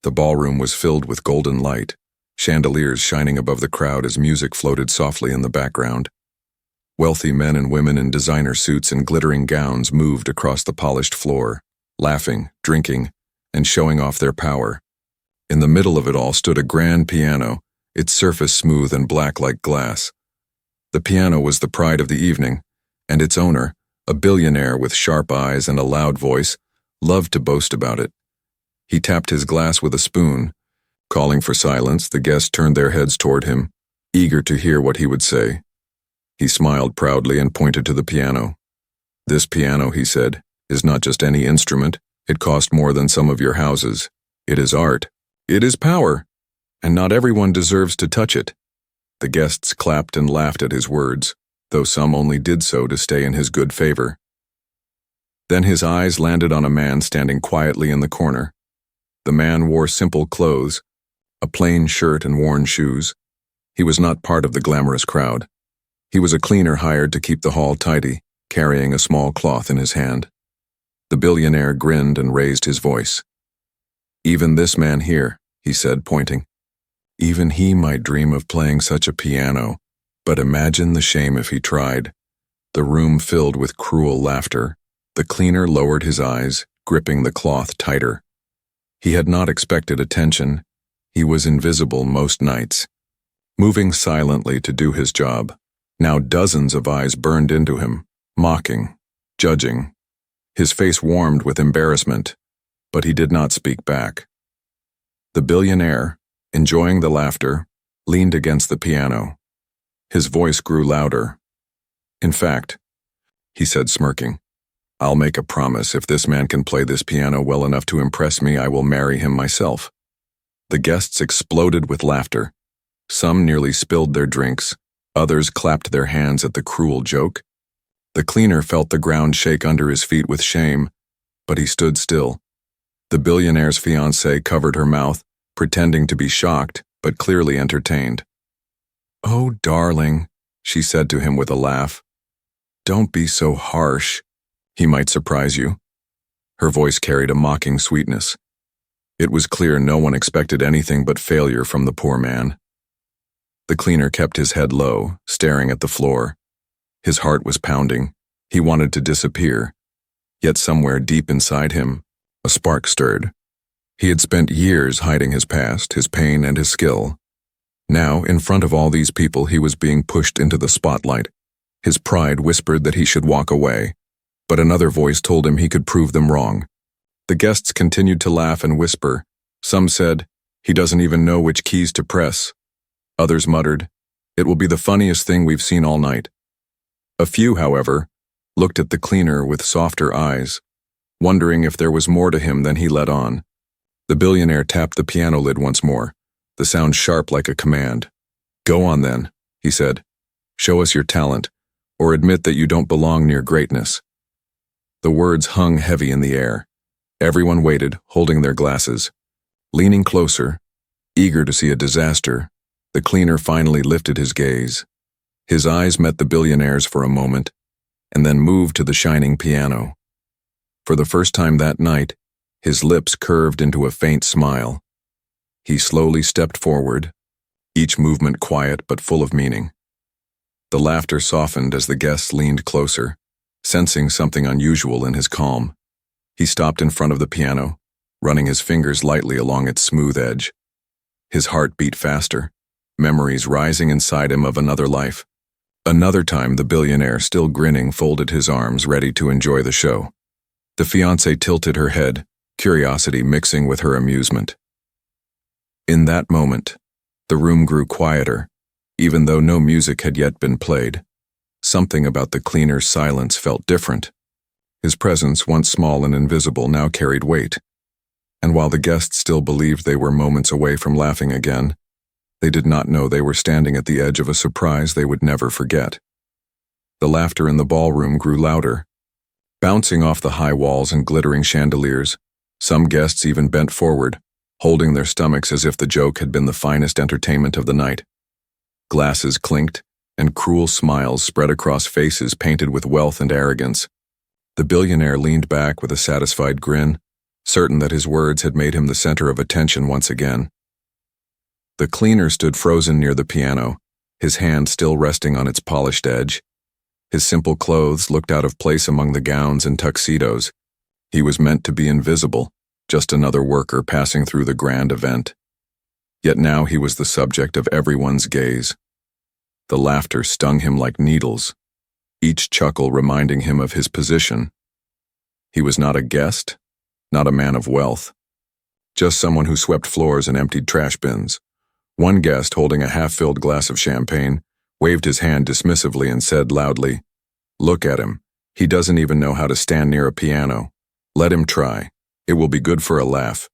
The ballroom was filled with golden light, chandeliers shining above the crowd as music floated softly in the background. Wealthy men and women in designer suits and glittering gowns moved across the polished floor, laughing, drinking, and showing off their power. In the middle of it all stood a grand piano, its surface smooth and black like glass. The piano was the pride of the evening, and its owner, a billionaire with sharp eyes and a loud voice, loved to boast about it. He tapped his glass with a spoon. Calling for silence, the guests turned their heads toward him, eager to hear what he would say. He smiled proudly and pointed to the piano. "This piano," he said, "is not just any instrument. It cost more than some of your houses. It is art. It is power. And not everyone deserves to touch it." The guests clapped and laughed at his words, though some only did so to stay in his good favor. Then his eyes landed on a man standing quietly in the corner. The man wore simple clothes, a plain shirt and worn shoes. He was not part of the glamorous crowd. He was a cleaner hired to keep the hall tidy, carrying a small cloth in his hand. The billionaire grinned and raised his voice. "Even this man here," he said, pointing. "Even he might dream of playing such a piano, but imagine the shame if he tried." The room filled with cruel laughter. The cleaner lowered his eyes, gripping the cloth tighter. He had not expected attention. He was invisible most nights, moving silently to do his job. Now dozens of eyes burned into him, mocking, judging. His face warmed with embarrassment, but he did not speak back. The billionaire, enjoying the laughter, leaned against the piano. His voice grew louder. "In fact," he said, smirking, "I'll make a promise. If this man can play this piano well enough to impress me, I will marry him myself." The guests exploded with laughter. Some nearly spilled their drinks. Others clapped their hands at the cruel joke. The cleaner felt the ground shake under his feet with shame, but he stood still. The billionaire's fiancée covered her mouth, pretending to be shocked, but clearly entertained. "Oh, darling," she said to him with a laugh. "Don't be so harsh. He might surprise you." Her voice carried a mocking sweetness. It was clear no one expected anything but failure from the poor man. The cleaner kept his head low, staring at the floor. His heart was pounding. He wanted to disappear. Yet somewhere deep inside him, a spark stirred. He had spent years hiding his past, his pain, and his skill. Now, in front of all these people, he was being pushed into the spotlight. His pride whispered that he should walk away, but another voice told him he could prove them wrong. The guests continued to laugh and whisper. Some said, "He doesn't even know which keys to press." Others muttered, "It will be the funniest thing we've seen all night." A few, however, looked at the cleaner with softer eyes, wondering if there was more to him than he let on. The billionaire tapped the piano lid once more, the sound sharp like a command. "Go on then," he said. "Show us your talent, or admit that you don't belong near greatness." The words hung heavy in the air. Everyone waited, holding their glasses. Leaning closer, eager to see a disaster, the cleaner finally lifted his gaze. His eyes met the billionaire's for a moment, and then moved to the shining piano. For the first time that night, his lips curved into a faint smile. He slowly stepped forward, each movement quiet but full of meaning. The laughter softened as the guests leaned closer, sensing something unusual in his calm. He stopped in front of the piano, running his fingers lightly along its smooth edge. His heart beat faster, memories rising inside him of another life. Another time, the billionaire, still grinning, folded his arms, ready to enjoy the show. The fiancée tilted her head, curiosity mixing with her amusement. In that moment, the room grew quieter, even though no music had yet been played. Something about the cleaner's silence felt different. His presence, once small and invisible, now carried weight. And while the guests still believed they were moments away from laughing again, they did not know they were standing at the edge of a surprise they would never forget. The laughter in the ballroom grew louder, bouncing off the high walls and glittering chandeliers. Some guests even bent forward, holding their stomachs as if the joke had been the finest entertainment of the night. Glasses clinked, and cruel smiles spread across faces painted with wealth and arrogance. The billionaire leaned back with a satisfied grin, certain that his words had made him the center of attention once again. The cleaner stood frozen near the piano, his hand still resting on its polished edge. His simple clothes looked out of place among the gowns and tuxedos. He was meant to be invisible, just another worker passing through the grand event. Yet now he was the subject of everyone's gaze. The laughter stung him like needles, each chuckle reminding him of his position. He was not a guest, not a man of wealth, just someone who swept floors and emptied trash bins. One guest, holding a half-filled glass of champagne, waved his hand dismissively and said loudly, "Look at him. He doesn't even know how to stand near a piano. Let him try. It will be good for a laugh."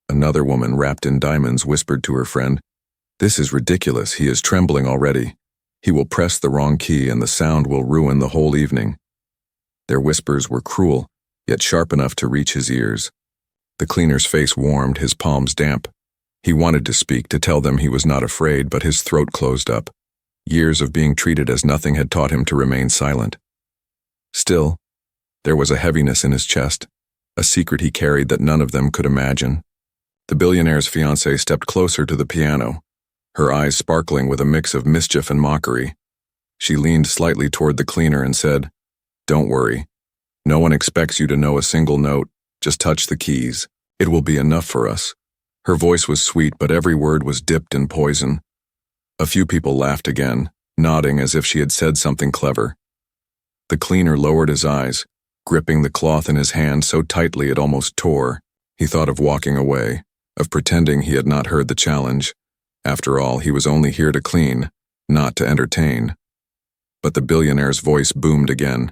Another woman, wrapped in diamonds, whispered to her friend, "This is ridiculous. He is trembling already. He will press the wrong key and the sound will ruin the whole evening." Their whispers were cruel, yet sharp enough to reach his ears. The cleaner's face warmed, his palms damp. He wanted to speak, to tell them he was not afraid, but his throat closed up. Years of being treated as nothing had taught him to remain silent. Still, there was a heaviness in his chest, a secret he carried that none of them could imagine. The billionaire's fiancée stepped closer to the piano, her eyes sparkling with a mix of mischief and mockery. She leaned slightly toward the cleaner and said, "Don't worry. No one expects you to know a single note. Just touch the keys. It will be enough for us." Her voice was sweet, but every word was dipped in poison. A few people laughed again, nodding as if she had said something clever. The cleaner lowered his eyes, gripping the cloth in his hand so tightly it almost tore. He thought of walking away, of pretending he had not heard the challenge. After all, he was only here to clean, not to entertain. But the billionaire's voice boomed again.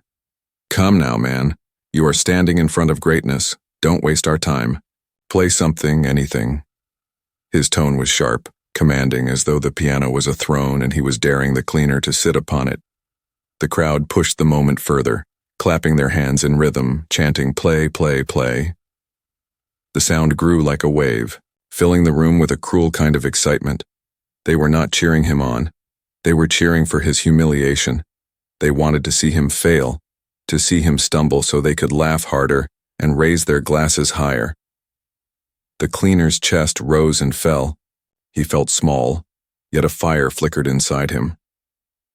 "Come now, man. You are standing in front of greatness. Don't waste our time. Play something, anything." His tone was sharp, commanding, as though the piano was a throne and he was daring the cleaner to sit upon it. The crowd pushed the moment further, clapping their hands in rhythm, chanting, "Play, play, play." The sound grew like a wave, filling the room with a cruel kind of excitement. They were not cheering him on. They were cheering for his humiliation. They wanted to see him fail, to see him stumble so they could laugh harder and raise their glasses higher. The cleaner's chest rose and fell. He felt small, yet a fire flickered inside him.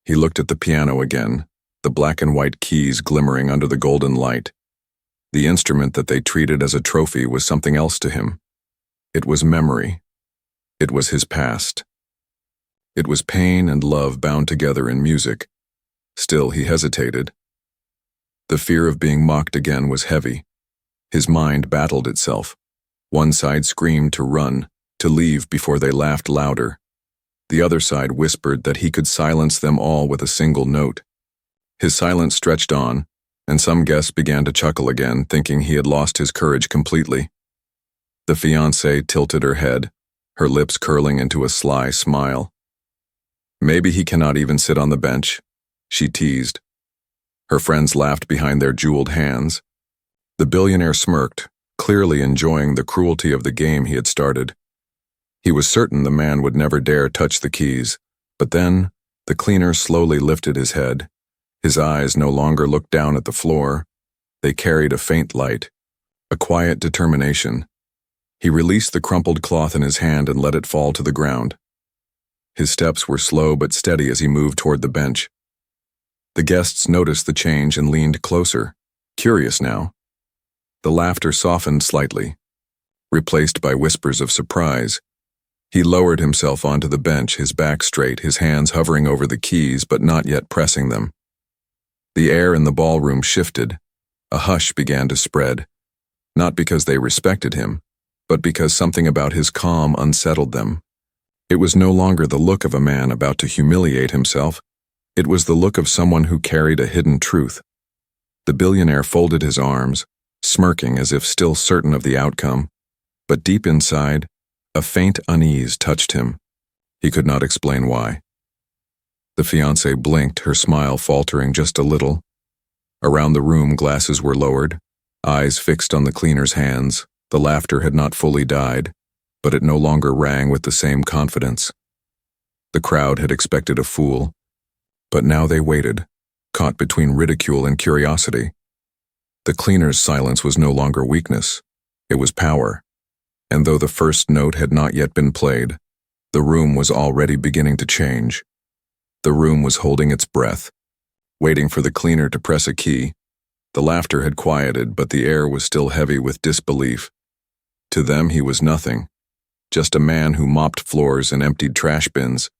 He looked at the piano again, the black and white keys glimmering under the golden light. The instrument that they treated as a trophy was something else to him. It was memory. It was his past. It was pain and love bound together in music. Still, he hesitated. The fear of being mocked again was heavy. His mind battled itself. One side screamed to run, to leave before they laughed louder. The other side whispered that he could silence them all with a single note. His silence stretched on, and some guests began to chuckle again, thinking he had lost his courage completely. The fiancée tilted her head, her lips curling into a sly smile. "Maybe he cannot even sit on the bench," she teased. Her friends laughed behind their jeweled hands. The billionaire smirked, clearly enjoying the cruelty of the game he had started. He was certain the man would never dare touch the keys, but then the cleaner slowly lifted his head. His eyes no longer looked down at the floor. They carried a faint light, a quiet determination. He released the crumpled cloth in his hand and let it fall to the ground. His steps were slow but steady as he moved toward the bench. The guests noticed the change and leaned closer, curious now. The laughter softened slightly, replaced by whispers of surprise. He lowered himself onto the bench, his back straight, his hands hovering over the keys but not yet pressing them. The air in the ballroom shifted. A hush began to spread, not because they respected him, but because something about his calm unsettled them. It was no longer the look of a man about to humiliate himself. It was the look of someone who carried a hidden truth. The billionaire folded his arms, smirking as if still certain of the outcome, but deep inside, a faint unease touched him. He could not explain why. The fiancée blinked, her smile faltering just a little. Around the room, glasses were lowered, eyes fixed on the cleaner's hands. The laughter had not fully died, but it no longer rang with the same confidence. The crowd had expected a fool, but now they waited, caught between ridicule and curiosity. The cleaner's silence was no longer weakness. It was power. And though the first note had not yet been played, the room was already beginning to change. The room was holding its breath, waiting for the cleaner to press a key. The laughter had quieted, but the air was still heavy with disbelief. To them he was nothing, just a man who mopped floors and emptied trash bins.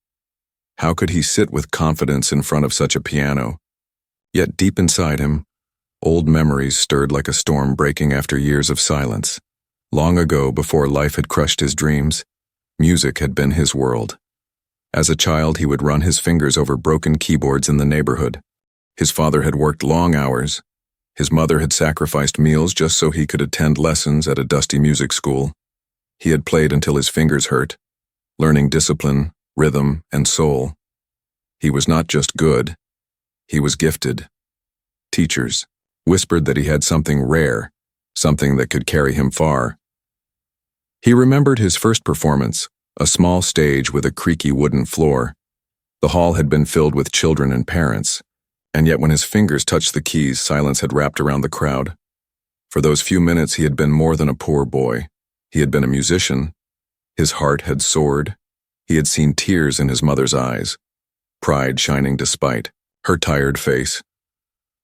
How could he sit with confidence in front of such a piano? Yet deep inside him, old memories stirred like a storm breaking after years of silence. Long ago, before life had crushed his dreams, music had been his world. As a child, he would run his fingers over broken keyboards in the neighborhood. His father had worked long hours. His mother had sacrificed meals just so he could attend lessons at a dusty music school. He had played until his fingers hurt, learning discipline, rhythm, and soul. He was not just good, he was gifted. Teachers whispered that he had something rare, something that could carry him far. He remembered his first performance, a small stage with a creaky wooden floor. The hall had been filled with children and parents, and yet when his fingers touched the keys, silence had wrapped around the crowd. For those few minutes he had been more than a poor boy. He had been a musician. His heart had soared. He had seen tears in his mother's eyes, pride shining despite her tired face.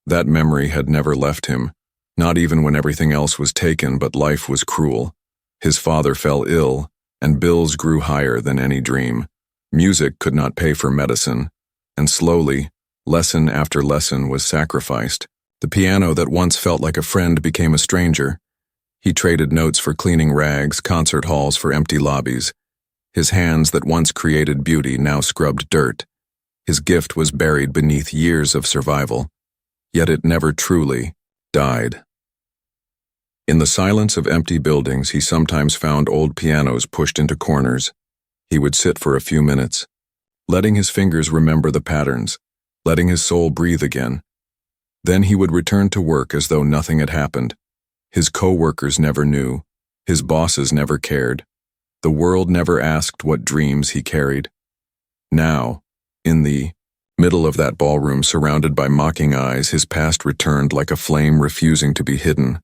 That memory had never left him, not even when everything else was taken, but life was cruel. His father fell ill, and bills grew higher than any dream. Music could not pay for medicine, and slowly, lesson after lesson was sacrificed. The piano that once felt like a friend became a stranger. He traded notes for cleaning rags, concert halls for empty lobbies. His hands that once created beauty now scrubbed dirt. His gift was buried beneath years of survival, yet it never truly died. In the silence of empty buildings, he sometimes found old pianos pushed into corners. He would sit for a few minutes, letting his fingers remember the patterns, letting his soul breathe again. Then he would return to work as though nothing had happened. His co-workers never knew. His bosses never cared. The world never asked what dreams he carried. Now, in the middle of that ballroom, surrounded by mocking eyes, his past returned like a flame refusing to be hidden.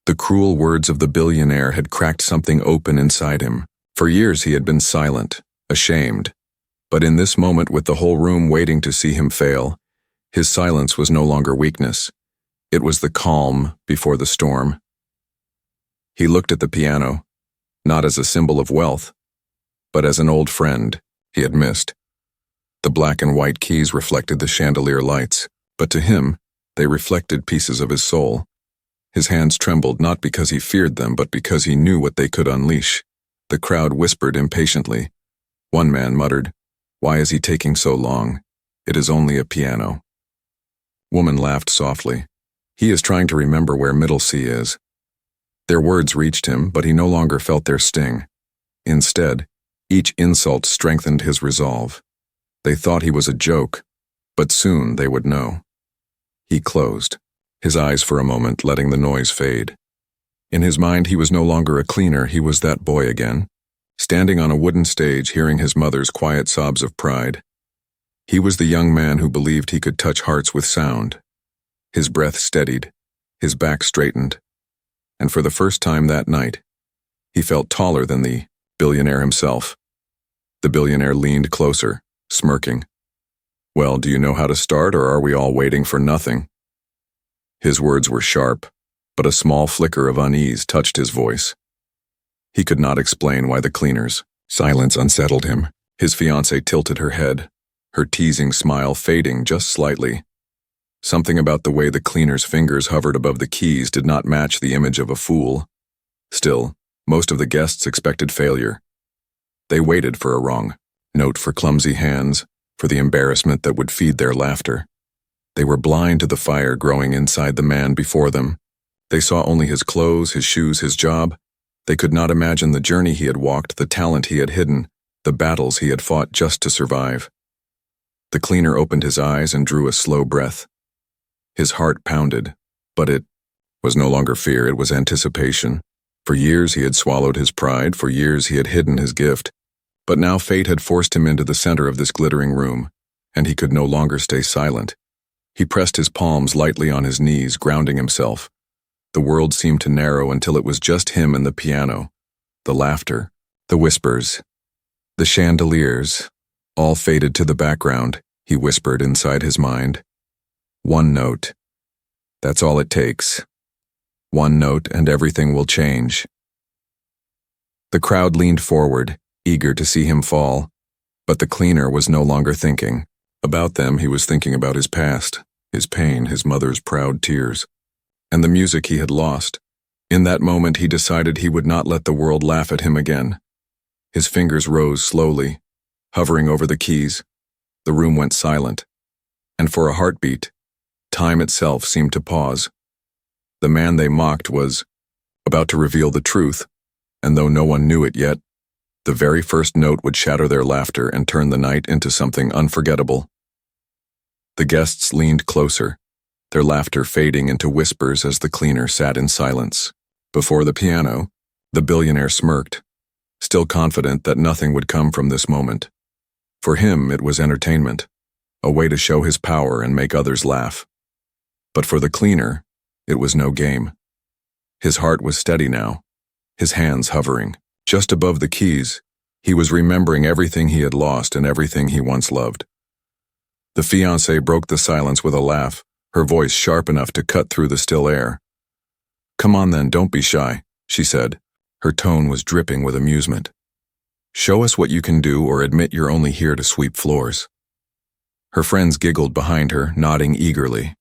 The cruel words of the billionaire had cracked something open inside him. For years he had been silent, ashamed. But in this moment, with the whole room waiting to see him fail, his silence was no longer weakness. It was the calm before the storm. He looked at the piano, not as a symbol of wealth, but as an old friend he had missed. The black and white keys reflected the chandelier lights, but to him, they reflected pieces of his soul. His hands trembled not because he feared them, but because he knew what they could unleash. The crowd whispered impatiently. One man muttered, "Why is he taking so long? It is only a piano." Woman laughed softly. "He is trying to remember where Middle C is." Their words reached him, but he no longer felt their sting. Instead, each insult strengthened his resolve. They thought he was a joke, but soon they would know. He closed, his eyes for a moment letting the noise fade. In his mind, he was no longer a cleaner, he was that boy again, standing on a wooden stage hearing his mother's quiet sobs of pride. He was the young man who believed he could touch hearts with sound. His breath steadied, his back straightened, and for the first time that night, he felt taller than the billionaire himself. The billionaire leaned closer, smirking. "Well, do you know how to start, or are we all waiting for nothing?" His words were sharp, but a small flicker of unease touched his voice. He could not explain why the cleaner's silence unsettled him. His fiancée tilted her head, her teasing smile fading just slightly. Something about the way the cleaner's fingers hovered above the keys did not match the image of a fool. Still, most of the guests expected failure. They waited for a wrong note, for clumsy hands, for the embarrassment that would feed their laughter. They were blind to the fire growing inside the man before them. They saw only his clothes, his shoes, his job. They could not imagine the journey he had walked, the talent he had hidden, the battles he had fought just to survive. The cleaner opened his eyes and drew a slow breath. His heart pounded, but it was no longer fear, it was anticipation. For years he had swallowed his pride, for years he had hidden his gift. But now fate had forced him into the center of this glittering room, and he could no longer stay silent. He pressed his palms lightly on his knees, grounding himself. The world seemed to narrow until it was just him and the piano. The laughter, the whispers, the chandeliers, all faded to the background, he whispered inside his mind. One note. That's all it takes. One note and everything will change. The crowd leaned forward, eager to see him fall, but the cleaner was no longer thinking. About them, he was thinking about his past, his pain, his mother's proud tears, and the music he had lost. In that moment, he decided he would not let the world laugh at him again. His fingers rose slowly, hovering over the keys. The room went silent, and for a heartbeat, time itself seemed to pause. The man they mocked was about to reveal the truth, and though no one knew it yet, the very first note would shatter their laughter and turn the night into something unforgettable. The guests leaned closer, their laughter fading into whispers as the cleaner sat in silence. Before the piano, the billionaire smirked, still confident that nothing would come from this moment. For him, it was entertainment, a way to show his power and make others laugh. But for the cleaner, it was no game. His heart was steady now, his hands hovering. Just above the keys, he was remembering everything he had lost and everything he once loved. The fiancée broke the silence with a laugh, her voice sharp enough to cut through the still air. "Come on then, don't be shy," she said. Her tone was dripping with amusement. "Show us what you can do or admit you're only here to sweep floors." Her friends giggled behind her, nodding eagerly.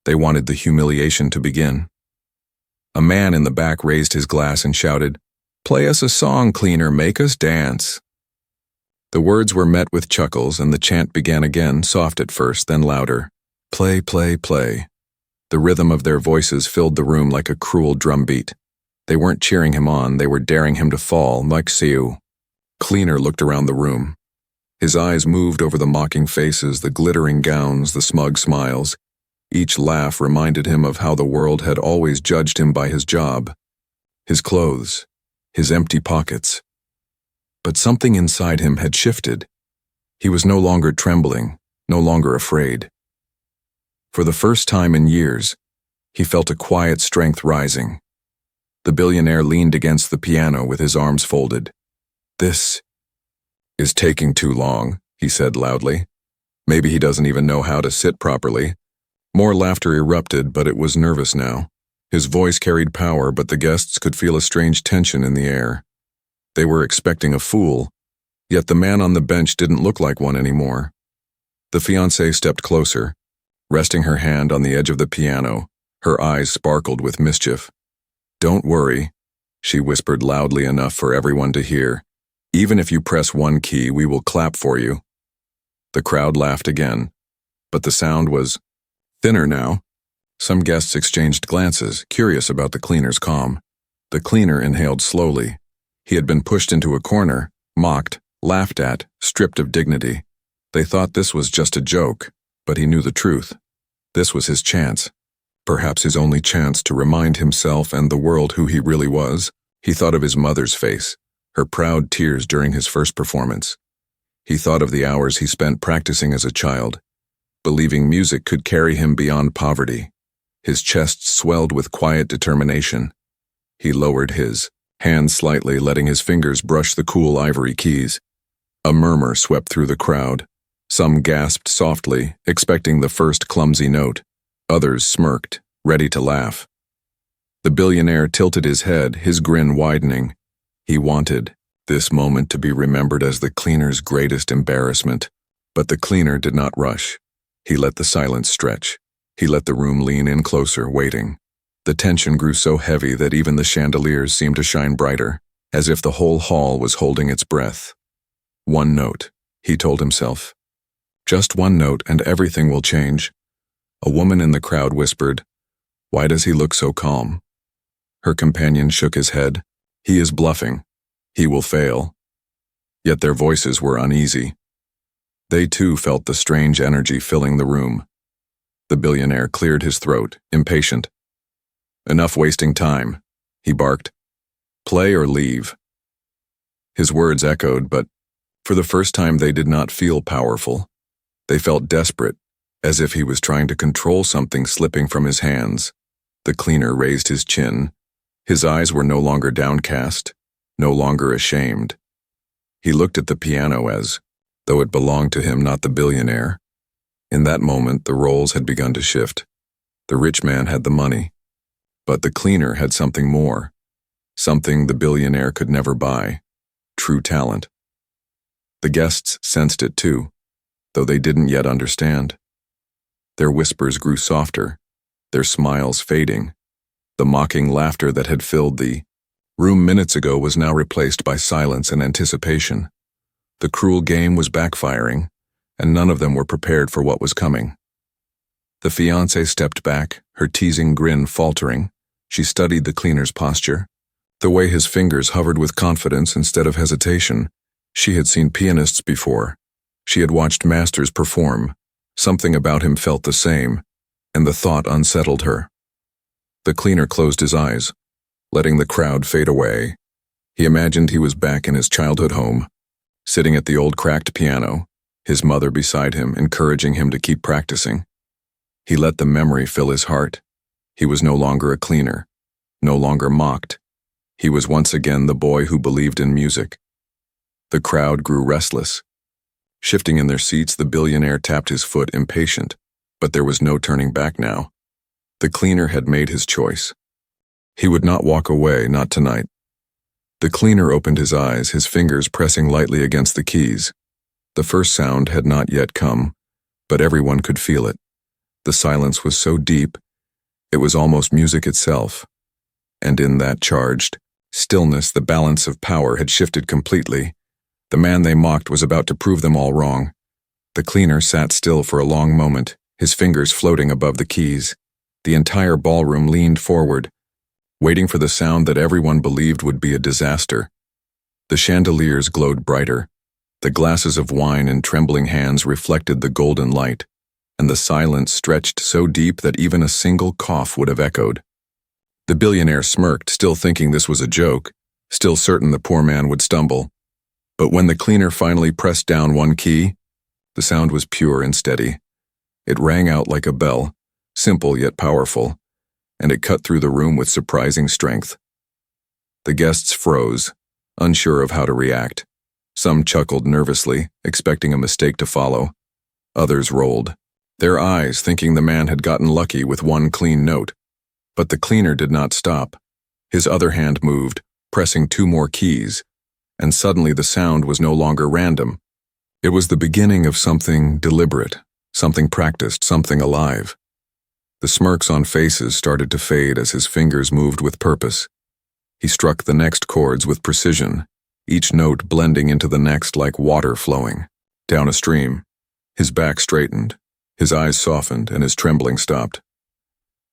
They wanted the humiliation to begin. A man in the back raised his glass and shouted, "Play us a song, cleaner, make us dance." The words were met with chuckles and the chant began again, soft at first, then louder. "Play, play, play." The rhythm of their voices filled the room like a cruel drumbeat. They weren't cheering him on, they were daring him to fall, like Siu. Cleaner looked around the room. His eyes moved over the mocking faces, the glittering gowns, the smug smiles. Each laugh reminded him of how the world had always judged him by his job, his clothes, his empty pockets. But something inside him had shifted. He was no longer trembling, no longer afraid. For the first time in years, he felt a quiet strength rising. The billionaire leaned against the piano with his arms folded. "This is taking too long," he said loudly. Maybe he doesn't even know how to sit properly. More laughter erupted, but it was nervous now. His voice carried power, but the guests could feel a strange tension in the air. They were expecting a fool, yet the man on the bench didn't look like one anymore. The fiancée stepped closer, resting her hand on the edge of the piano. Her eyes sparkled with mischief. "Don't worry," she whispered loudly enough for everyone to hear. "Even if you press one key, we will clap for you." The crowd laughed again, but the sound was thinner now. Some guests exchanged glances, curious about the cleaner's calm. The cleaner inhaled slowly. He had been pushed into a corner, mocked, laughed at, stripped of dignity. They thought this was just a joke, but he knew the truth. This was his chance. Perhaps his only chance to remind himself and the world who he really was. He thought of his mother's face, her proud tears during his first performance. He thought of the hours he spent practicing as a child, believing music could carry him beyond poverty. His chest swelled with quiet determination. He lowered his hand slightly, letting his fingers brush the cool ivory keys. A murmur swept through the crowd. Some gasped softly, expecting the first clumsy note. Others smirked, ready to laugh. The billionaire tilted his head, his grin widening. He wanted this moment to be remembered as the cleaner's greatest embarrassment. But the cleaner did not rush. He let the silence stretch. He let the room lean in closer, waiting. The tension grew so heavy that even the chandeliers seemed to shine brighter, as if the whole hall was holding its breath. One note, he told himself. Just one note and everything will change. A woman in the crowd whispered, "Why does he look so calm?" Her companion shook his head. "He is bluffing. He will fail." Yet their voices were uneasy. They too felt the strange energy filling the room. The billionaire cleared his throat, impatient. "Enough wasting time," he barked. "Play or leave." His words echoed, but for the first time they did not feel powerful. They felt desperate, as if he was trying to control something slipping from his hands. The cleaner raised his chin. His eyes were no longer downcast, no longer ashamed. He looked at the piano as though it belonged to him, not the billionaire. In that moment, the roles had begun to shift. The rich man had the money, but the cleaner had something more, something the billionaire could never buy: true talent. The guests sensed it too, though they didn't yet understand. Their whispers grew softer, their smiles fading. The mocking laughter that had filled the room minutes ago was now replaced by silence and anticipation. The cruel game was backfiring, and none of them were prepared for what was coming. The fiancée stepped back, her teasing grin faltering. She studied the cleaner's posture, the way his fingers hovered with confidence instead of hesitation. She had seen pianists before. She had watched masters perform. Something about him felt the same, and the thought unsettled her. The cleaner closed his eyes, letting the crowd fade away. He imagined he was back in his childhood home, sitting at the old cracked piano, his mother beside him, encouraging him to keep practicing. He let the memory fill his heart. He was no longer a cleaner, no longer mocked. He was once again the boy who believed in music. The crowd grew restless. Shifting in their seats, the billionaire tapped his foot, impatient, but there was no turning back now. The cleaner had made his choice. He would not walk away, not tonight. The cleaner opened his eyes, his fingers pressing lightly against the keys. The first sound had not yet come, but everyone could feel it. The silence was so deep, it was almost music itself. And in that charged stillness, the balance of power had shifted completely. The man they mocked was about to prove them all wrong. The cleaner sat still for a long moment, his fingers floating above the keys. The entire ballroom leaned forward, waiting for the sound that everyone believed would be a disaster. The chandeliers glowed brighter. The glasses of wine in trembling hands reflected the golden light, and the silence stretched so deep that even a single cough would have echoed. The billionaire smirked, still thinking this was a joke, still certain the poor man would stumble. But when the cleaner finally pressed down one key, the sound was pure and steady. It rang out like a bell, simple yet powerful, and it cut through the room with surprising strength. The guests froze, unsure of how to react. Some chuckled nervously, expecting a mistake to follow. Others rolled their eyes, thinking the man had gotten lucky with one clean note. But the cleaner did not stop. His other hand moved, pressing two more keys, and suddenly the sound was no longer random. It was the beginning of something deliberate, something practiced, something alive. The smirks on faces started to fade as his fingers moved with purpose. He struck the next chords with precision, each note blending into the next like water flowing down a stream. His back straightened, his eyes softened, and his trembling stopped.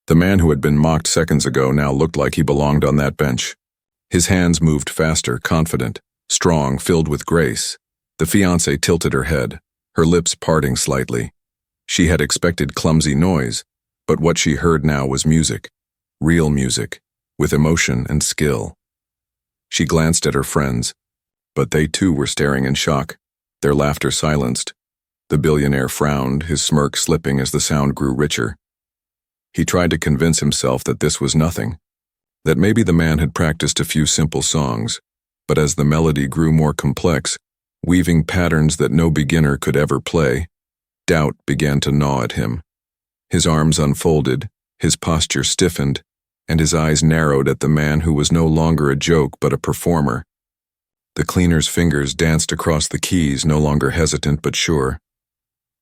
The man who had been mocked seconds ago now looked like he belonged on that bench. His hands moved faster, confident, strong, filled with grace. The fiancée tilted her head, her lips parting slightly. She had expected clumsy noise, but what she heard now was music, real music, with emotion and skill. She glanced at her friends, but they too were staring in shock, their laughter silenced. The billionaire frowned, his smirk slipping as the sound grew richer. He tried to convince himself that this was nothing, that maybe the man had practiced a few simple songs, but as the melody grew more complex, weaving patterns that no beginner could ever play, doubt began to gnaw at him. His arms unfolded, his posture stiffened, and his eyes narrowed at the man who was no longer a joke but a performer. The cleaner's fingers danced across the keys, no longer hesitant but sure.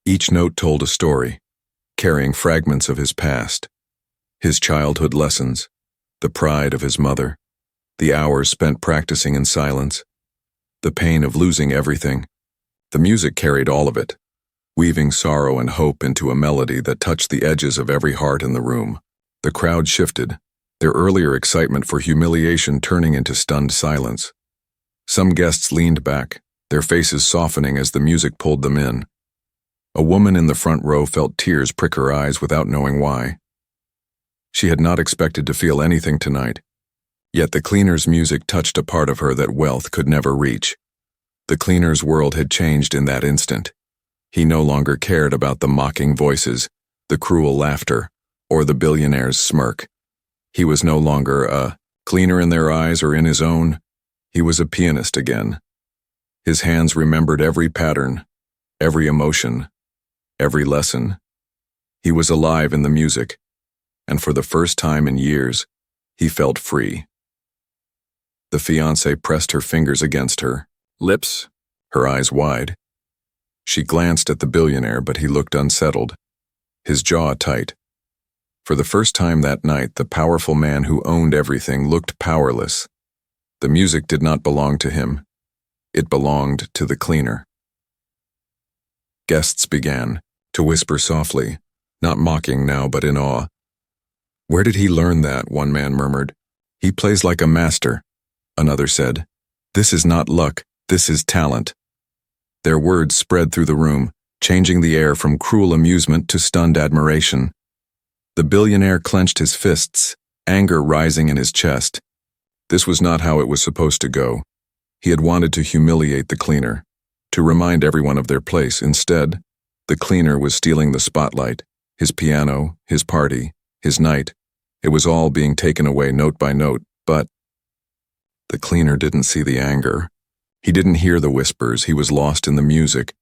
Each note told a story, carrying fragments of his past, his childhood lessons, the pride of his mother, the hours spent practicing in silence, the pain of losing everything. The music carried all of it, weaving sorrow and hope into a melody that touched the edges of every heart in the room. The crowd shifted, their earlier excitement for humiliation turning into stunned silence. Some guests leaned back, their faces softening as the music pulled them in. A woman in the front row felt tears prick her eyes without knowing why. She had not expected to feel anything tonight, yet the cleaner's music touched a part of her that wealth could never reach. The cleaner's world had changed in that instant. He no longer cared about the mocking voices, the cruel laughter, or the billionaire's smirk. He was no longer a cleaner in their eyes or in his own. He was a pianist again. His hands remembered every pattern, every emotion, every lesson. He was alive in the music, and for the first time in years, he felt free. The fiancée pressed her fingers against her lips, her eyes wide. She glanced at the billionaire, but he looked unsettled, his jaw tight. For the first time that night, the powerful man who owned everything looked powerless. The music did not belong to him. It belonged to the cleaner. Guests began to whisper softly, not mocking now but in awe. "Where did he learn that?" one man murmured. "He plays like a master," another said. "This is not luck, this is talent." Their words spread through the room, changing the air from cruel amusement to stunned admiration. The billionaire clenched his fists, anger rising in his chest. This was not how it was supposed to go. He had wanted to humiliate the cleaner, to remind everyone of their place. Instead, the cleaner was stealing the spotlight, his piano, his party, his night. It was all being taken away note by note, but the cleaner didn't see the anger. He didn't hear the whispers. He was lost in the music.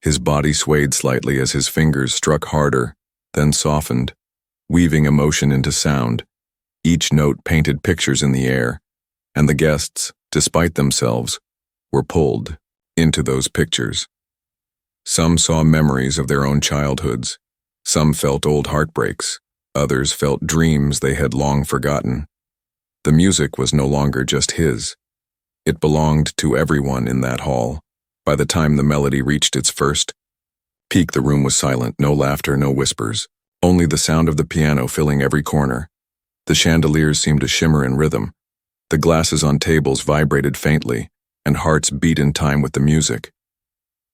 His body swayed slightly as his fingers struck harder, then softened, weaving emotion into sound. Each note painted pictures in the air, and the guests, despite themselves, were pulled into those pictures. Some saw memories of their own childhoods. Some felt old heartbreaks. Others felt dreams they had long forgotten. The music was no longer just his. It belonged to everyone in that hall. By the time the melody reached its first peak, the room was silent, no laughter, no whispers, only the sound of the piano filling every corner. The chandeliers seemed to shimmer in rhythm. The glasses on tables vibrated faintly, and hearts beat in time with the music.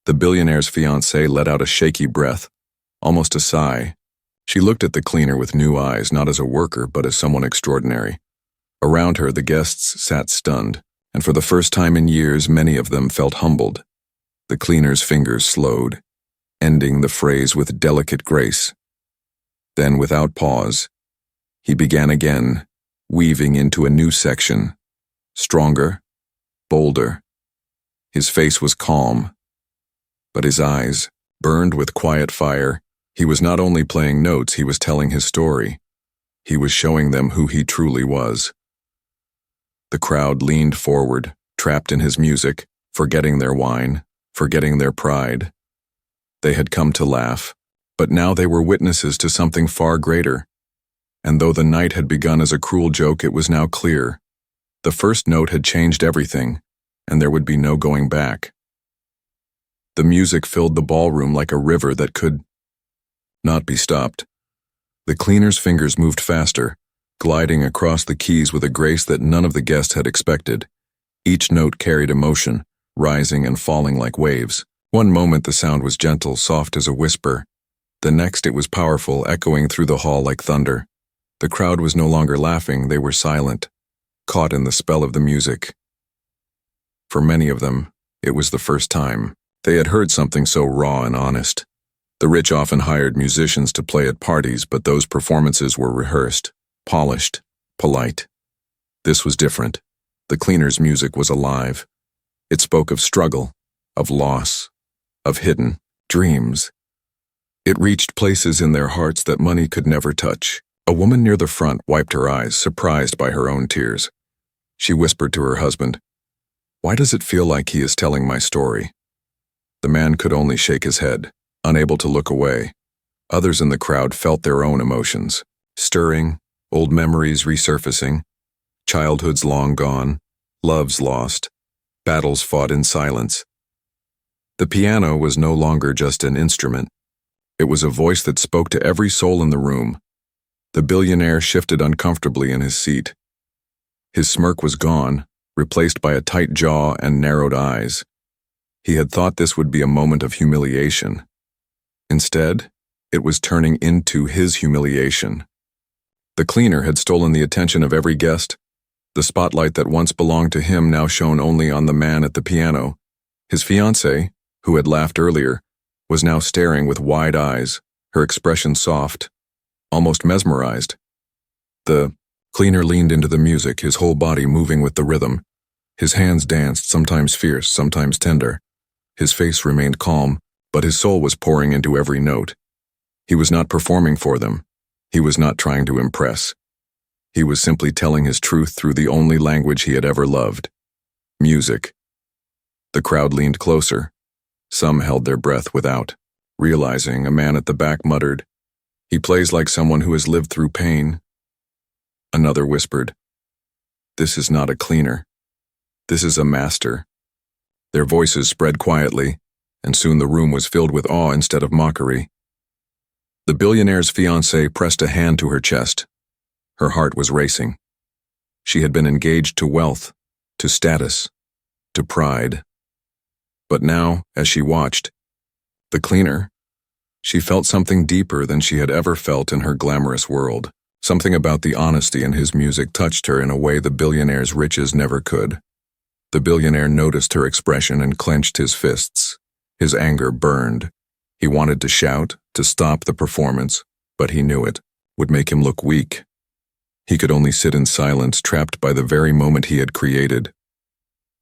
The billionaire's fiancée let out a shaky breath, almost a sigh. She looked at the cleaner with new eyes, not as a worker, but as someone extraordinary. Around her, the guests sat stunned, and for the first time in years, many of them felt humbled. The cleaner's fingers slowed, ending the phrase with delicate grace. Then, without pause, he began again, weaving into a new section, stronger, bolder. His face was calm, but his eyes burned with quiet fire. He was not only playing notes, he was telling his story. He was showing them who he truly was. The crowd leaned forward, trapped in his music, forgetting their wine, forgetting their pride. They had come to laugh, but now they were witnesses to something far greater. And though the night had begun as a cruel joke, it was now clear. The first note had changed everything, and there would be no going back. The music filled the ballroom like a river that could not be stopped. The cleaner's fingers moved faster, gliding across the keys with a grace that none of the guests had expected. Each note carried emotion, rising and falling like waves. One moment the sound was gentle, soft as a whisper. The next it was powerful, echoing through the hall like thunder. The crowd was no longer laughing, they were silent, caught in the spell of the music. For many of them, it was the first time they had heard something so raw and honest. The rich often hired musicians to play at parties, but those performances were rehearsed, polished, polite. This was different. The cleaner's music was alive. It spoke of struggle, of loss, of hidden dreams. It reached places in their hearts that money could never touch. A woman near the front wiped her eyes, surprised by her own tears. She whispered to her husband, "Why does it feel like he is telling my story?" The man could only shake his head, unable to look away. Others in the crowd felt their own emotions, stirring, old memories resurfacing, childhoods long gone, loves lost, battles fought in silence. The piano was no longer just an instrument. It was a voice that spoke to every soul in the room. The billionaire shifted uncomfortably in his seat. His smirk was gone, replaced by a tight jaw and narrowed eyes. He had thought this would be a moment of humiliation. Instead, it was turning into his humiliation. The cleaner had stolen the attention of every guest. The spotlight that once belonged to him now shone only on the man at the piano. His fiancée, who had laughed earlier, was now staring with wide eyes, her expression soft, almost mesmerized. The Cleaner leaned into the music, his whole body moving with the rhythm. His hands danced, sometimes fierce, sometimes tender. His face remained calm, but his soul was pouring into every note. He was not performing for them. He was not trying to impress. He was simply telling his truth through the only language he had ever loved: music. The crowd leaned closer. Some held their breath without realizing. A man at the back muttered, "He plays like someone who has lived through pain." Another whispered, "This is not a cleaner. This is a master." Their voices spread quietly, and soon the room was filled with awe instead of mockery. The billionaire's fiancé pressed a hand to her chest. Her heart was racing. She had been engaged to wealth, to status, to pride. But now, as she watched the cleaner, she felt something deeper than she had ever felt in her glamorous world. Something about the honesty in his music touched her in a way the billionaire's riches never could. The billionaire noticed her expression and clenched his fists. His anger burned. He wanted to shout, to stop the performance, but he knew it would make him look weak. He could only sit in silence, trapped by the very moment he had created.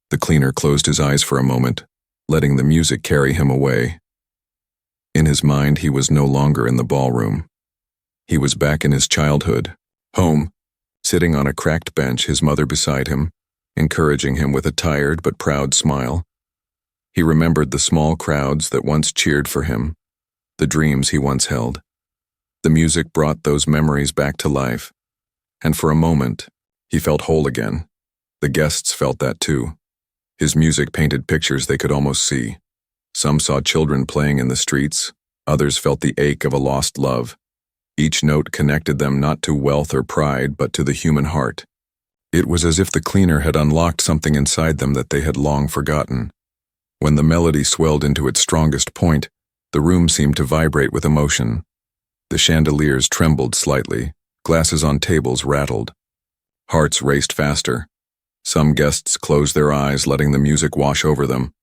The cleaner closed his eyes for a moment, letting the music carry him away. In his mind, he was no longer in the ballroom. He was back in his childhood, home, sitting on a cracked bench, his mother beside him, encouraging him with a tired but proud smile. He remembered the small crowds that once cheered for him, the dreams he once held. The music brought those memories back to life, and for a moment, he felt whole again. The guests felt that too. His music painted pictures they could almost see. Some saw children playing in the streets, others felt the ache of a lost love. Each note connected them not to wealth or pride, but to the human heart. It was as if the cleaner had unlocked something inside them that they had long forgotten. When the melody swelled into its strongest point, the room seemed to vibrate with emotion. The chandeliers trembled slightly, glasses on tables rattled. Hearts raced faster. Some guests closed their eyes, letting the music wash over them.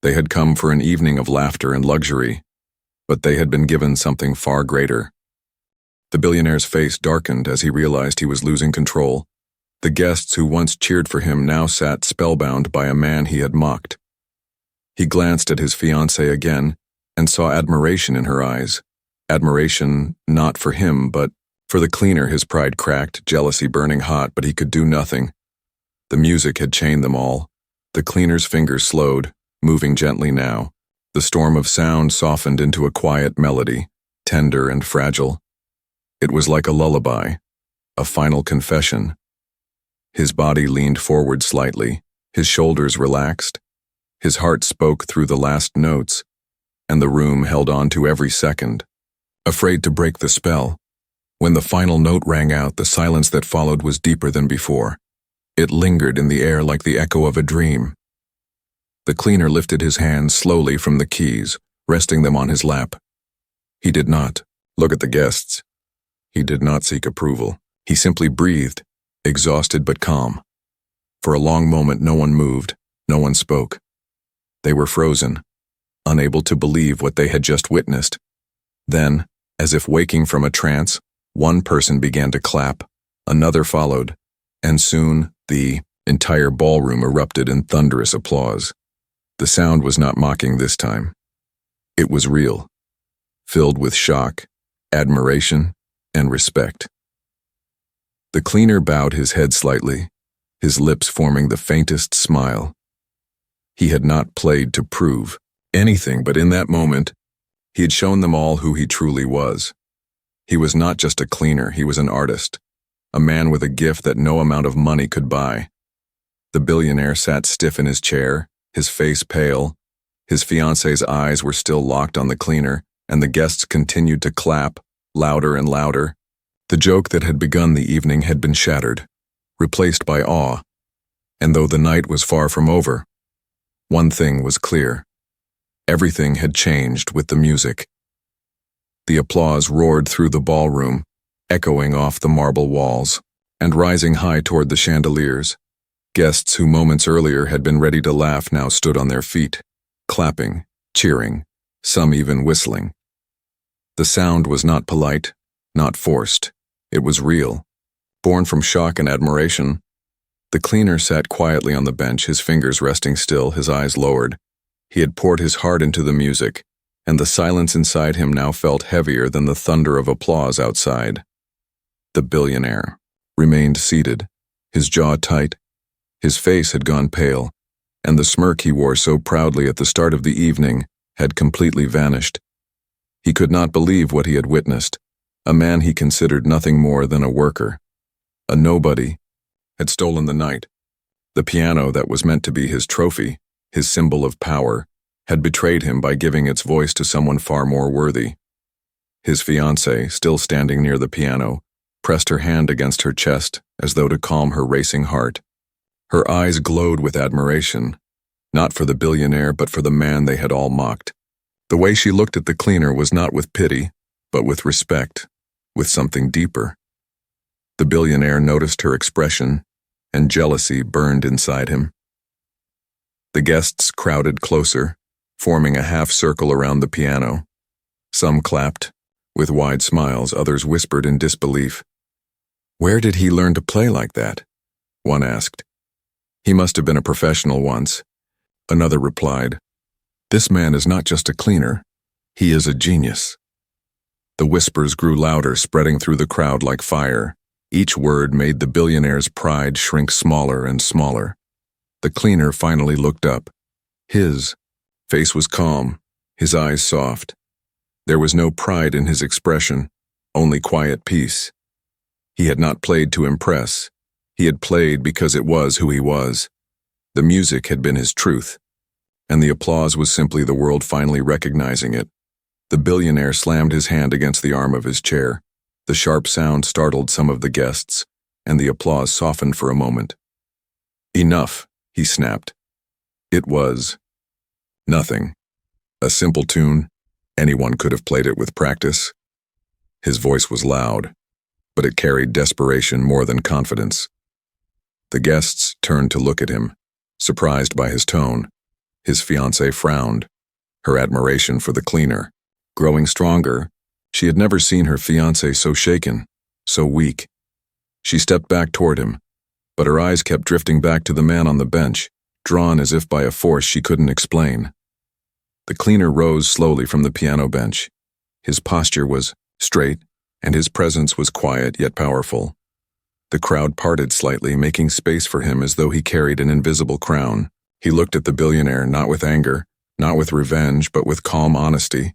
They had come for an evening of laughter and luxury, but they had been given something far greater. The billionaire's face darkened as he realized he was losing control. The guests who once cheered for him now sat spellbound by a man he had mocked. He glanced at his fiancée again and saw admiration in her eyes. Admiration not for him, but for the cleaner. His pride cracked, jealousy burning hot, but he could do nothing. The music had chained them all. The cleaner's fingers slowed, moving gently now. The storm of sound softened into a quiet melody, tender and fragile. It was like a lullaby, a final confession. His body leaned forward slightly, his shoulders relaxed. His heart spoke through the last notes, and the room held on to every second, afraid to break the spell. When the final note rang out, the silence that followed was deeper than before. It lingered in the air like the echo of a dream. The cleaner lifted his hands slowly from the keys, resting them on his lap. He did not look at the guests. He did not seek approval. He simply breathed, exhausted but calm. For a long moment, no one moved, no one spoke. They were frozen, unable to believe what they had just witnessed. Then, as if waking from a trance, one person began to clap, another followed, and soon the entire ballroom erupted in thunderous applause. The sound was not mocking this time. It was real, filled with shock, admiration, and respect. The cleaner bowed his head slightly, his lips forming the faintest smile. He had not played to prove anything, but in that moment, he had shown them all who he truly was. He was not just a cleaner, he was an artist, a man with a gift that no amount of money could buy. The billionaire sat stiff in his chair, his face pale. His fiancée's eyes were still locked on the cleaner, and the guests continued to clap, louder and louder. The joke that had begun the evening had been shattered, replaced by awe. And though the night was far from over, one thing was clear. Everything had changed with the music. The applause roared through the ballroom, echoing off the marble walls, and rising high toward the chandeliers. Guests who moments earlier had been ready to laugh now stood on their feet, clapping, cheering, some even whistling. The sound was not polite, not forced. It was real, born from shock and admiration. The cleaner sat quietly on the bench, his fingers resting still, his eyes lowered. He had poured his heart into the music, and the silence inside him now felt heavier than the thunder of applause outside. The billionaire remained seated, his jaw tight. His face had gone pale, and the smirk he wore so proudly at the start of the evening had completely vanished. He could not believe what he had witnessed. A man he considered nothing more than a worker, a nobody, had stolen the night. The piano that was meant to be his trophy, his symbol of power, had betrayed him by giving its voice to someone far more worthy. His fiancée, still standing near the piano, pressed her hand against her chest as though to calm her racing heart. Her eyes glowed with admiration, not for the billionaire but for the man they had all mocked. The way she looked at the cleaner was not with pity, but with respect, with something deeper. The billionaire noticed her expression, and jealousy burned inside him. The guests crowded closer, forming a half circle around the piano. Some clapped, with wide smiles, others whispered in disbelief. "Where did he learn to play like that?" one asked. "He must have been a professional once." Another replied, "This man is not just a cleaner, he is a genius." The whispers grew louder, spreading through the crowd like fire. Each word made the billionaire's pride shrink smaller and smaller. The cleaner finally looked up. His face was calm, his eyes soft. There was no pride in his expression, only quiet peace. He had not played to impress. He had played because it was who he was. The music had been his truth, and the applause was simply the world finally recognizing it. The billionaire slammed his hand against the arm of his chair. The sharp sound startled some of the guests, and the applause softened for a moment. "Enough," he snapped. It was nothing. A simple tune. Anyone could have played it with practice. His voice was loud, but it carried desperation more than confidence. The guests turned to look at him, surprised by his tone. His fiancée frowned, her admiration for the cleaner growing stronger. She had never seen her fiancé so shaken, so weak. She stepped back toward him, but her eyes kept drifting back to the man on the bench, drawn as if by a force she couldn't explain. The cleaner rose slowly from the piano bench. His posture was straight, and his presence was quiet yet powerful. The crowd parted slightly, making space for him as though he carried an invisible crown. He looked at the billionaire, not with anger, not with revenge, but with calm honesty.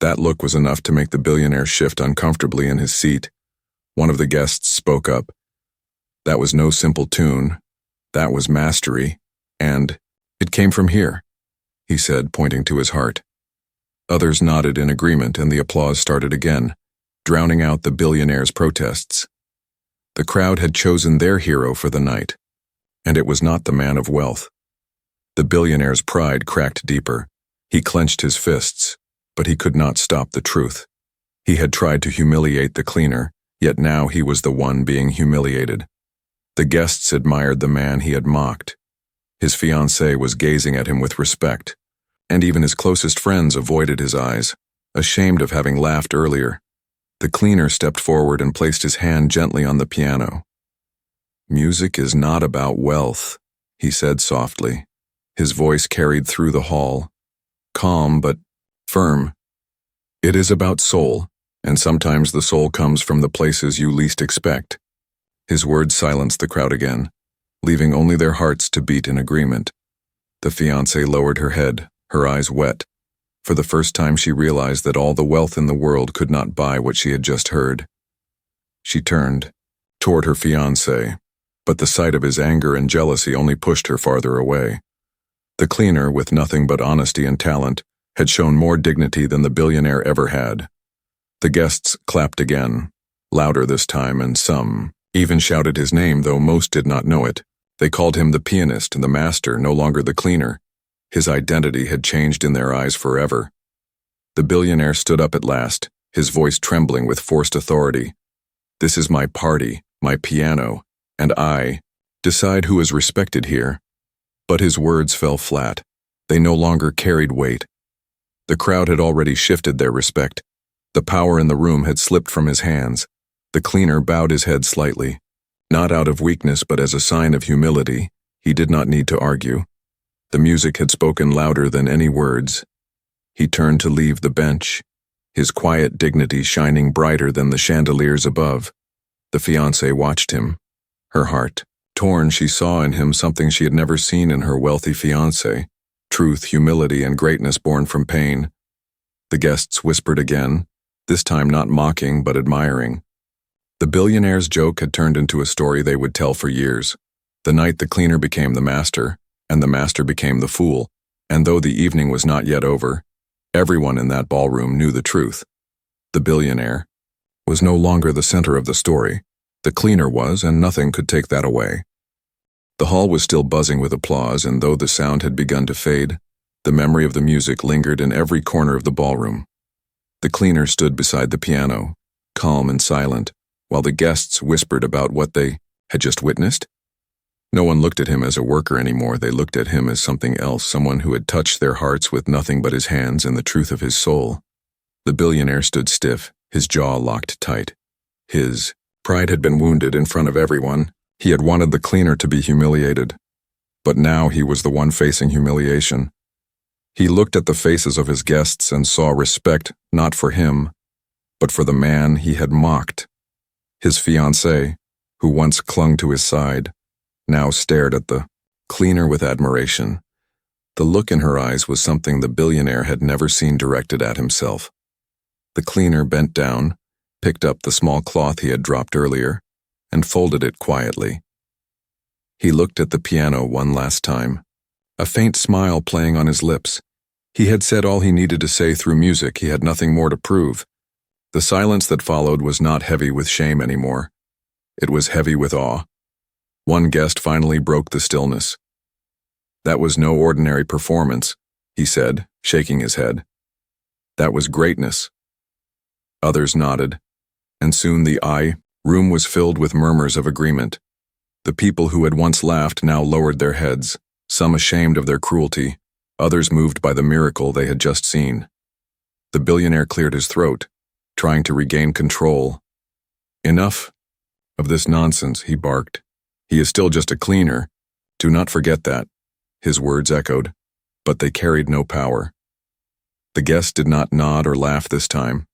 That look was enough to make the billionaire shift uncomfortably in his seat. One of the guests spoke up. "That was no simple tune. That was mastery. And it came from here," he said, pointing to his heart. Others nodded in agreement, and the applause started again, drowning out the billionaire's protests. The crowd had chosen their hero for the night, and it was not the man of wealth. The billionaire's pride cracked deeper. He clenched his fists, but he could not stop the truth. He had tried to humiliate the cleaner, yet now he was the one being humiliated. The guests admired the man he had mocked. His fiancée was gazing at him with respect, and even his closest friends avoided his eyes, ashamed of having laughed earlier. The cleaner stepped forward and placed his hand gently on the piano. "Music is not about wealth," he said softly. His voice carried through the hall, calm but firm. "It is about soul, and sometimes the soul comes from the places you least expect." His words silenced the crowd again, leaving only their hearts to beat in agreement. The fiancée lowered her head, her eyes wet. For the first time she realized that all the wealth in the world could not buy what she had just heard. She turned toward her fiancé, but the sight of his anger and jealousy only pushed her farther away. The cleaner, with nothing but honesty and talent, had shown more dignity than the billionaire ever had. The guests clapped again, louder this time, and some even shouted his name, though most did not know it. They called him the pianist and the master, no longer the cleaner. His identity had changed in their eyes forever. The billionaire stood up at last, his voice trembling with forced authority. "This is my party, my piano, and I decide who is respected here." But his words fell flat. They no longer carried weight. The crowd had already shifted their respect. The power in the room had slipped from his hands. The cleaner bowed his head slightly, Not out of weakness but as a sign of humility, he did not need to argue. The music had spoken louder than any words. He turned to leave the bench, his quiet dignity shining brighter than the chandeliers above. The fiancée watched him. Her heart torn, she saw in him something she had never seen in her wealthy fiancé, truth, humility, and greatness born from pain. The guests whispered again, this time not mocking but admiring. The billionaire's joke had turned into a story they would tell for years. The night the cleaner became the master, and the master became the fool, and though the evening was not yet over, everyone in that ballroom knew the truth. The billionaire was no longer the center of the story. The cleaner was, and nothing could take that away. The hall was still buzzing with applause, and though the sound had begun to fade, the memory of the music lingered in every corner of the ballroom. The cleaner stood beside the piano, calm and silent, while the guests whispered about what they had just witnessed. No one looked at him as a worker anymore. They looked at him as something else, someone who had touched their hearts with nothing but his hands and the truth of his soul. The billionaire stood stiff, his jaw locked tight. His pride had been wounded in front of everyone. He had wanted the cleaner to be humiliated. But now he was the one facing humiliation. He looked at the faces of his guests and saw respect not for him, but for the man he had mocked. His fiancée, who once clung to his side, now stared at the cleaner with admiration. The look in her eyes was something the billionaire had never seen directed at himself. The cleaner bent down, picked up the small cloth he had dropped earlier, and folded it quietly. He looked at the piano one last time, a faint smile playing on his lips. He had said all he needed to say through music. He had nothing more to prove. The silence that followed was not heavy with shame anymore. It was heavy with awe. One guest finally broke the stillness. "That was no ordinary performance," he said, shaking his head. "That was greatness." Others nodded, and soon the room was filled with murmurs of agreement. The people who had once laughed now lowered their heads, some ashamed of their cruelty, others moved by the miracle they had just seen. The billionaire cleared his throat, trying to regain control. "Enough of this nonsense," he barked. "He is still just a cleaner. Do not forget that." His words echoed, but they carried no power. The guests did not nod or laugh this time.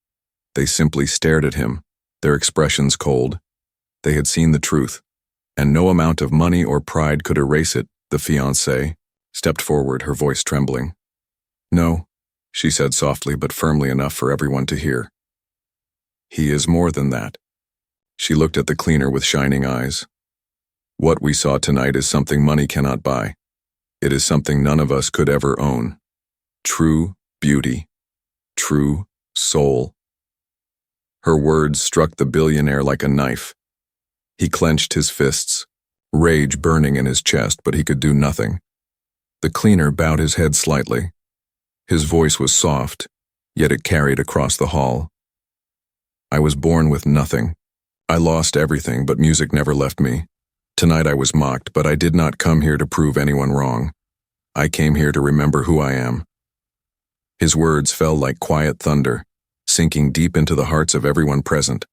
They simply stared at him, their expressions cold. They had seen the truth, and no amount of money or pride could erase it. The fiancée stepped forward, her voice trembling. "No," she said softly but firmly enough for everyone to hear. "He is more than that." She looked at the cleaner with shining eyes. "What we saw tonight is something money cannot buy. It is something none of us could ever own. True beauty, true soul." Her words struck the billionaire like a knife. He clenched his fists, rage burning in his chest, but he could do nothing. The cleaner bowed his head slightly. His voice was soft, yet it carried across the hall. "I was born with nothing. I lost everything, but music never left me. Tonight I was mocked, but I did not come here to prove anyone wrong. I came here to remember who I am." His words fell like quiet thunder, sinking deep into the hearts of everyone present.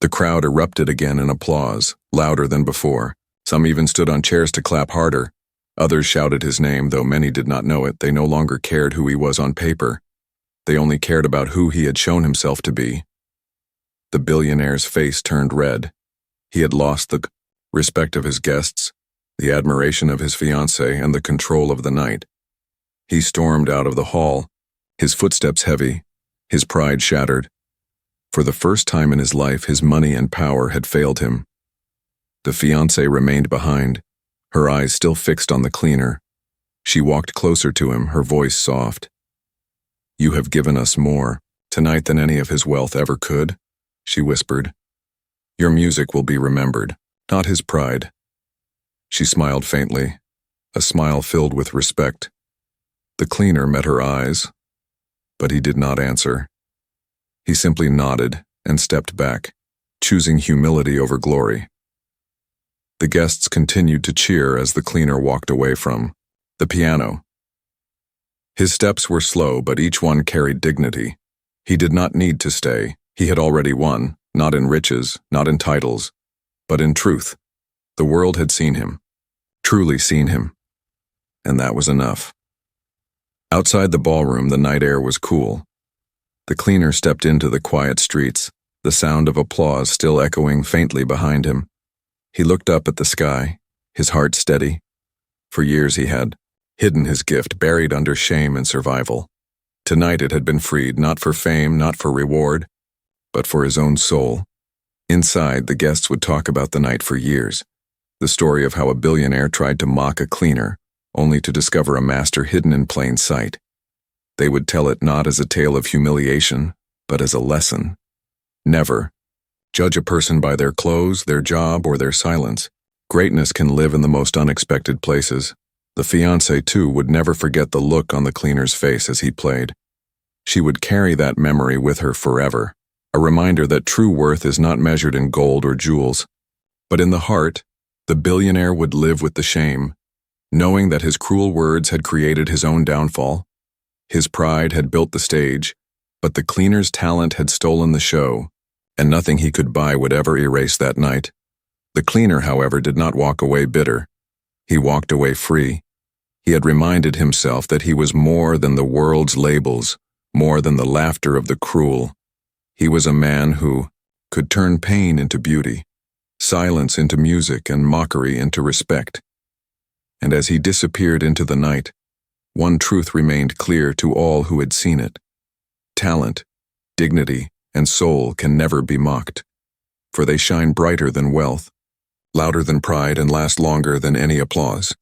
The crowd erupted again in applause, louder than before. Some even stood on chairs to clap harder. Others shouted his name, though many did not know it. They no longer cared who he was on paper. They only cared about who he had shown himself to be. The billionaire's face turned red. He had lost the respect of his guests, the admiration of his fiancée, and the control of the night. He stormed out of the hall, his footsteps heavy, his pride shattered. For the first time in his life, his money and power had failed him. The fiancée remained behind, her eyes still fixed on the cleaner. She walked closer to him, her voice soft. "You have given us more tonight than any of his wealth ever could," she whispered. "Your music will be remembered, not his pride." She smiled faintly, a smile filled with respect. The cleaner met her eyes, but he did not answer. He simply nodded and stepped back, choosing humility over glory. The guests continued to cheer as the cleaner walked away from the piano. His steps were slow, but each one carried dignity. He did not need to stay. He had already won, not in riches, not in titles, But in truth, the world had seen him, truly seen him, and that was enough. Outside the ballroom, the night air was cool. The cleaner stepped into the quiet streets, the sound of applause still echoing faintly behind him. He looked up at the sky, his heart steady. For years he had hidden his gift, buried under shame and survival. Tonight it had been freed, not for fame, not for reward, but for his own soul. Inside, the guests would talk about the night for years. The story of how a billionaire tried to mock a cleaner, only to discover a master hidden in plain sight. They would tell it not as a tale of humiliation, but as a lesson. Never judge a person by their clothes, their job, or their silence. Greatness can live in the most unexpected places. The fiancée, too, would never forget the look on the cleaner's face as he played. She would carry that memory with her forever, a reminder that true worth is not measured in gold or jewels. But in the heart, the billionaire would live with the shame, knowing that his cruel words had created his own downfall. His pride had built the stage, but the cleaner's talent had stolen the show, and nothing he could buy would ever erase that night. The cleaner, however, did not walk away bitter. He walked away free. He had reminded himself that he was more than the world's labels, more than the laughter of the cruel. He was a man who could turn pain into beauty, silence into music, and mockery into respect. And as he disappeared into the night, one truth remained clear to all who had seen it. Talent, dignity, and soul can never be mocked, for they shine brighter than wealth, louder than pride, and last longer than any applause.